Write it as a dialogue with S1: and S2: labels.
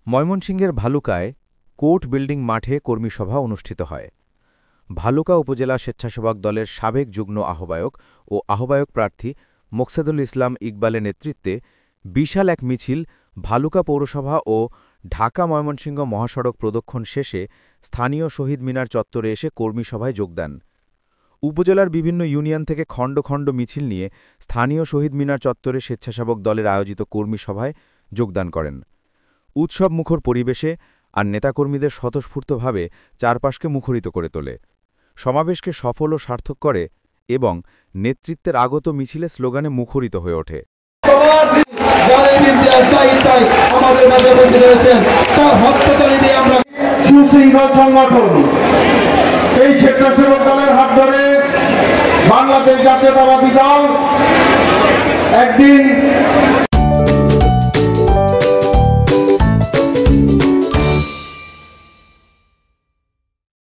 S1: ময়মনসিংহের ভালুকায় court building মাঠে কর্মীসভা অনুষ্ঠিত হয়। ভালুকা উপজেলা স্বেচ্ছাসেবক দলের সাবেক যুগ্ম আহ্বায়ক ও আহ্বায়ক প্রার্থী মোকছেদুল ইসলাম ইকবালের নেতৃত্বে বিশাল এক মিছিল ভালুকা পৌরসভা ও ঢাকা-ময়মনসিংহ মহাসড়ক প্রদক্ষিণ শেষে স্থানীয় শহীদ মিনার চত্বরে এসে কর্মীসভায় যোগ দেন। উপজেলার বিভিন্ন ইউনিয়ন থেকে খণ্ড খণ্ড মিছিল নিয়ে স্থানীয় শহীদ মিনার চত্বরে স্বেচ্ছাসেবক দলের আয়োজিত কর্মীসভায় যোগদান করেন। উৎসবমুখর পরিবেশে আর নেতাকর্মীদের স্বতঃস্ফূর্তভাবে চারপাশকে মুখরিত করে তোলে, সমাবেশকে সফল ও সার্থক করে এবং নেতৃত্বের আগত মিছিলে স্লোগানে মুখরিত হয়ে ওঠে।
S2: সুশৃঙ্খল সংগঠন এই স্বেচ্ছাসেবক দলের হাত ধরে বাংলাদেশ জাতীয়তাবাদী দল একদিন